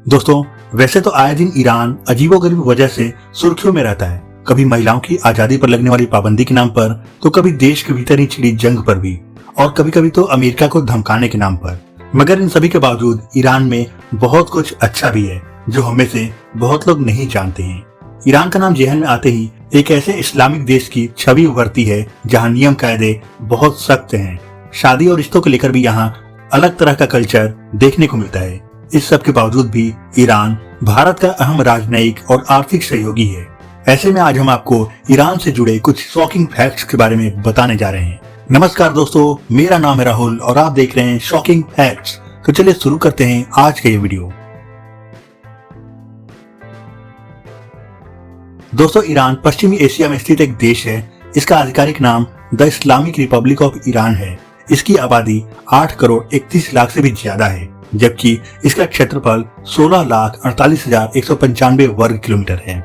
दोस्तों, वैसे तो आए दिन ईरान अजीबोगरीब वजह से सुर्खियों में रहता है। कभी महिलाओं की आजादी पर लगने वाली पाबंदी के नाम पर, तो कभी देश के भीतर ही छिड़ी जंग पर भी, और कभी कभी तो अमेरिका को धमकाने के नाम पर। मगर इन सभी के बावजूद ईरान में बहुत कुछ अच्छा भी है जो हमें से बहुत लोग नहीं जानते हैं। ईरान का नाम जेहन में आते ही एक ऐसे इस्लामिक देश की छवि उभरती है जहाँ नियम कायदे बहुत सख्त हैं। शादी और रिश्तों को लेकर भी यहाँ अलग तरह का कल्चर देखने को मिलता है। इस सब के बावजूद भी ईरान भारत का अहम राजनयिक और आर्थिक सहयोगी है। ऐसे में आज हम आपको ईरान से जुड़े कुछ शॉकिंग फैक्ट्स के बारे में बताने जा रहे हैं। नमस्कार दोस्तों, मेरा नाम है राहुल और आप देख रहे हैं शॉकिंग फैक्ट्स। तो चलिए शुरू करते हैं आज का ये वीडियो। दोस्तों, ईरान पश्चिमी एशिया में स्थित एक देश है। इसका आधिकारिक नाम the Islamic Republic of Iran है। इसकी आबादी 8 करोड़ 31 लाख से भी ज्यादा है, जबकि इसका क्षेत्रफल 16,48,195 वर्ग किलोमीटर है।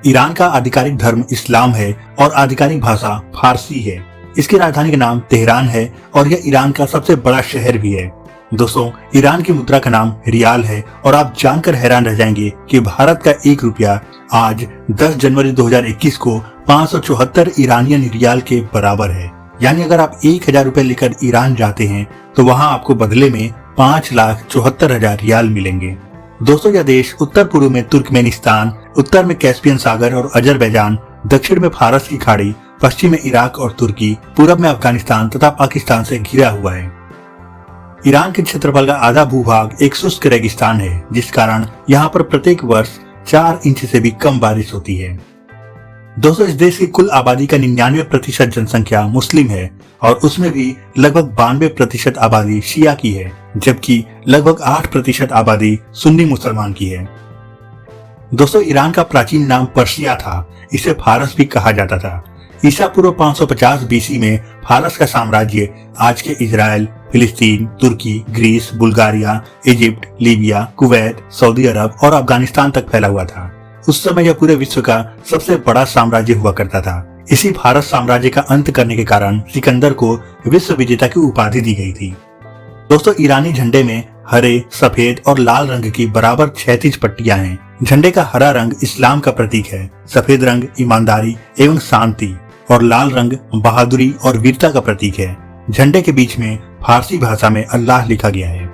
ईरान का आधिकारिक धर्म इस्लाम है और आधिकारिक भाषा फारसी है। इसकी राजधानी का नाम तेहरान है और यह ईरान का सबसे बड़ा शहर भी है। दोस्तों, ईरान की मुद्रा का नाम रियाल है और आप जानकर हैरान रह जाएंगे कि भारत का 1 रुपया आज 10 जनवरी 2021 को 574 ईरानियन रियाल के बराबर है। यानी अगर आप 1000 रुपए लेकर ईरान जाते हैं तो वहां आपको बदले में 5,74,000 रियाल मिलेंगे। दोस्तों, यह देश उत्तर पूर्व में तुर्कमेनिस्तान, उत्तर में कैस्पियन सागर और अजरबैजान, दक्षिण में फारस की खाड़ी, पश्चिम में इराक और तुर्की, पूरब में अफगानिस्तान तथा पाकिस्तान से घिरा हुआ है। ईरान के क्षेत्रफल का आधा भूभाग एक शुष्क रेगिस्तान है, जिस कारण यहाँ पर प्रत्येक वर्ष 4 इंच से भी कम बारिश होती है। दोस्तों, इस देश की कुल आबादी का 99% जनसंख्या मुस्लिम है और उसमें भी लगभग 92% आबादी शिया की है, जबकि लगभग 8% आबादी सुन्नी मुसलमान की है। दोस्तों, ईरान का प्राचीन नाम पर्शिया था। इसे फारस भी कहा जाता था। ईसा पूर्व 550 बीसी में फारस का साम्राज्य आज के इजराइल, फिलिस्तीन, Turkey, Greece, Bulgaria, Egypt, Libya, Kuwait, Saudi Arab और अफगानिस्तान तक फैला हुआ था। उस समय यह पूरे विश्व का सबसे बड़ा साम्राज्य हुआ करता था। इसी फारस साम्राज्य का अंत करने के कारण सिकंदर को विश्व विजेता की उपाधि दी गई थी। दोस्तों, ईरानी झंडे में हरे, सफेद और लाल रंग की बराबर 36 पट्टियां हैं। झंडे का हरा रंग इस्लाम का प्रतीक है, सफेद रंग ईमानदारी एवं शांति और लाल रंग बहादुरी और वीरता का प्रतीक है। झंडे के बीच में फारसी भाषा में अल्लाह लिखा गया है।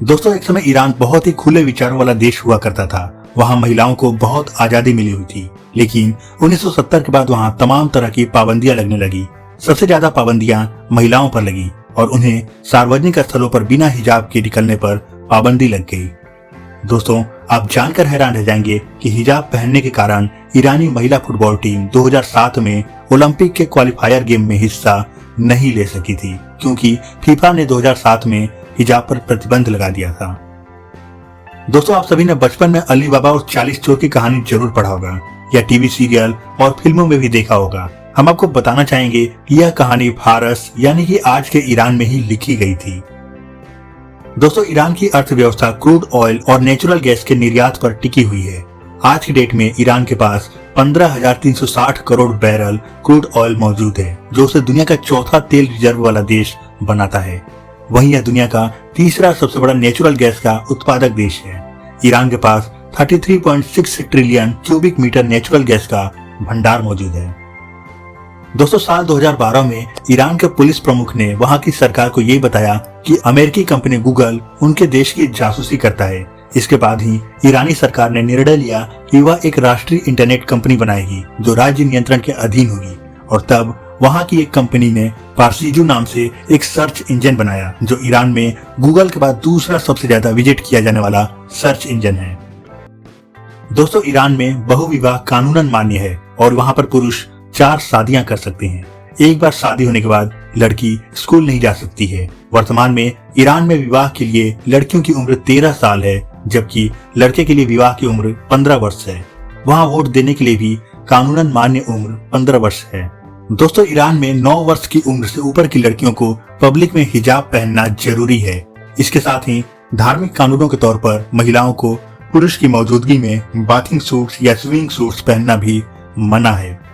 दोस्तों, एक समय ईरान बहुत ही खुले विचारों वाला देश हुआ करता था। वहाँ महिलाओं को बहुत आजादी मिली हुई थी, लेकिन 1970 के बाद वहाँ तमाम तरह की पाबंदियां लगने लगी। सबसे ज्यादा पाबंदियां महिलाओं पर लगी और उन्हें सार्वजनिक स्थलों पर बिना हिजाब के निकलने पर पाबंदी लग गई। दोस्तों, आप जानकर हैरान रह जाएंगे कि हिजाब पहनने के कारण ईरानी महिला फुटबॉल टीम 2007 में ओलंपिक के क्वालिफायर गेम में हिस्सा नहीं ले सकी थी, क्योंकि फीफा ने 2007 में हिजाब पर प्रतिबंध लगा दिया था। दोस्तों, आप सभी ने बचपन में अली बाबा और 40 चोर की कहानी जरूर पढ़ा होगा या टीवी सीरियल और फिल्मों में भी देखा होगा। हम आपको बताना चाहेंगे कि यह कहानी फारस यानी कि आज के ईरान में ही लिखी गई थी। दोस्तों, ईरान की अर्थव्यवस्था क्रूड ऑयल और नेचुरल गैस के निर्यात पर टिकी हुई है। आज की डेट में ईरान के पास 15,360 करोड़ बैरल क्रूड ऑयल मौजूद है, जो उसे दुनिया का चौथा तेल रिजर्व वाला देश बनाता है। वहीं यह दुनिया का तीसरा सबसे बड़ा नेचुरल गैस का उत्पादक देश है। ईरान के पास 33.6 trillion cubic metre natural gas का भंडार मौजूद है। दोस्तों, साल 2012 में ईरान के पुलिस प्रमुख ने वहां की सरकार को ये बताया कि अमेरिकी कंपनी गूगल उनके देश की जासूसी करता है। इसके बाद ही ईरानी सरकार ने निर्णय लिया कि वह एक राष्ट्रीय इंटरनेट कंपनी बनाएगी जो राज्य नियंत्रण के अधीन होगी, और तब वहां की एक कंपनी ने पारसीजू नाम से एक सर्च इंजन बनाया, जो ईरान में गूगल के बाद दूसरा सबसे ज्यादा विजिट किया जाने वाला सर्च इंजन है। दोस्तों, ईरान में बहुविवाह कानूनन मान्य है और वहां पर पुरुष 4 शादियां कर सकते हैं। एक बार शादी होने के बाद लड़की स्कूल नहीं जा सकती है। वर्तमान में ईरान में विवाह के लिए लड़कियों की उम्र 13 साल है, जबकि लड़के के लिए विवाह की उम्र 15 वर्ष है। वहां वोट देने के लिए भी कानूनन मान्य उम्र 15 वर्ष है। दोस्तों, ईरान में 9 वर्ष की उम्र से ऊपर की लड़कियों को पब्लिक में हिजाब पहनना जरूरी है। इसके साथ ही धार्मिक कानूनों के तौर पर महिलाओं को पुरुष की मौजूदगी में बाथिंग सूट्स या स्विमिंग सूट्स पहनना भी मना है।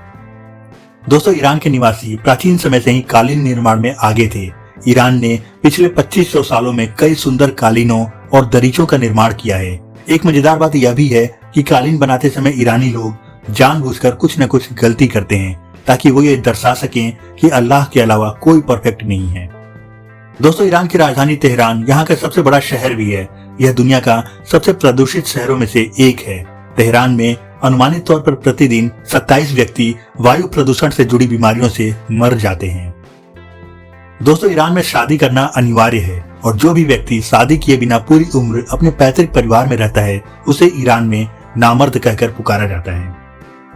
दोस्तों, ईरान के निवासी प्राचीन समय से ही कालीन निर्माण में आगे थे। ईरान ने पिछले 2500 सालों में कई सुंदर कालीनों और दरीचों का निर्माण किया है। एक मजेदार बात यह भी है कि कालीन बनाते समय ईरानी लोग जानबूझकर कुछ न कुछ गलती करते हैं ताकि वो ये दर्शा सकें कि अल्लाह के अलावा कोई परफेक्ट नहीं है। दोस्तों, ईरान की राजधानी तेहरान यहाँ का सबसे बड़ा शहर भी है। यह दुनिया का सबसे प्रदूषित शहरों में से एक है। तेहरान में अनुमानित तौर पर प्रतिदिन 27 व्यक्ति वायु प्रदूषण से जुड़ी बीमारियों से मर जाते हैं। दोस्तों, ईरान में शादी करना अनिवार्य है और जो भी व्यक्ति शादी किए बिना पूरी उम्र अपने पैतृक परिवार में रहता है उसे ईरान में नामर्द कहकर पुकारा जाता है।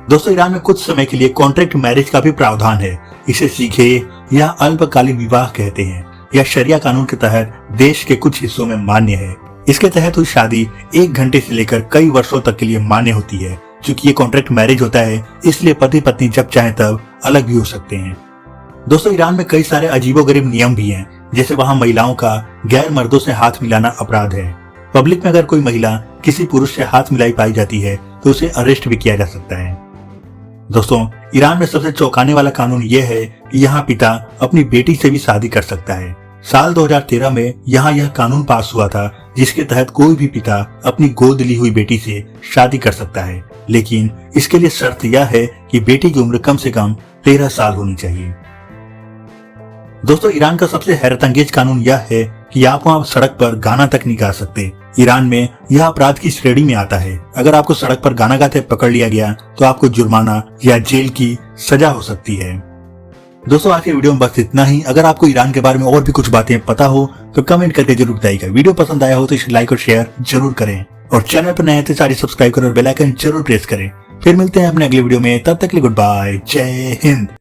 दोस्तों, ईरान में कुछ समय के लिए कॉन्ट्रैक्ट मैरिज का भी प्रावधान है। इसे सीखे या अल्पकालिक विवाह कहते हैं। यह शरिया कानून के तहत देश के कुछ हिस्सों में मान्य है। इसके तहत हुई शादी 1 घंटे से लेकर कई वर्षों तक के लिए मान्य होती है। चूंकि ये कॉन्ट्रैक्ट मैरिज होता है, इसलिए पति पत्नी जब चाहे तब अलग भी हो सकते हैं। दोस्तों, ईरान में कई सारे अजीबोगरीब नियम भी हैं, जैसे वहाँ महिलाओं का गैर मर्दों से हाथ मिलाना अपराध है। पब्लिक में अगर कोई महिला किसी पुरुष से हाथ मिलाई पाई जाती है तो उसे अरेस्ट भी किया जा सकता है। दोस्तों, ईरान में सबसे चौंकाने वाला कानून यह है कि यहाँ पिता अपनी बेटी से भी शादी कर सकता है। साल 2013 में यहाँ यह कानून पास हुआ था जिसके तहत कोई भी पिता अपनी गोद ली हुई बेटी से शादी कर सकता है, लेकिन इसके लिए शर्त यह है कि बेटी की उम्र कम से कम 13 साल होनी चाहिए। दोस्तों, ईरान का सबसे हैरतअंगेज कानून यह है कि आप वहाँ सड़क पर गाना तक नहीं गा सकते। ईरान में यह अपराध की श्रेणी में आता है। अगर आपको सड़क पर गाना गाते पकड़ लिया गया तो आपको जुर्माना या जेल की सजा हो सकती है। दोस्तों, आज के वीडियो में बस इतना ही। अगर आपको ईरान के बारे में और भी कुछ बातें पता हो तो कमेंट करके जरूर बताइएगा। वीडियो पसंद आया हो तो इसे लाइक और शेयर जरूर करें और चैनल पर नए हैं तो सारी सब्सक्राइब करें और बेल आइकन जरूर प्रेस करें। फिर मिलते हैं अपने अगले वीडियो में, तब तक के लिए गुड बाय, जय हिंद।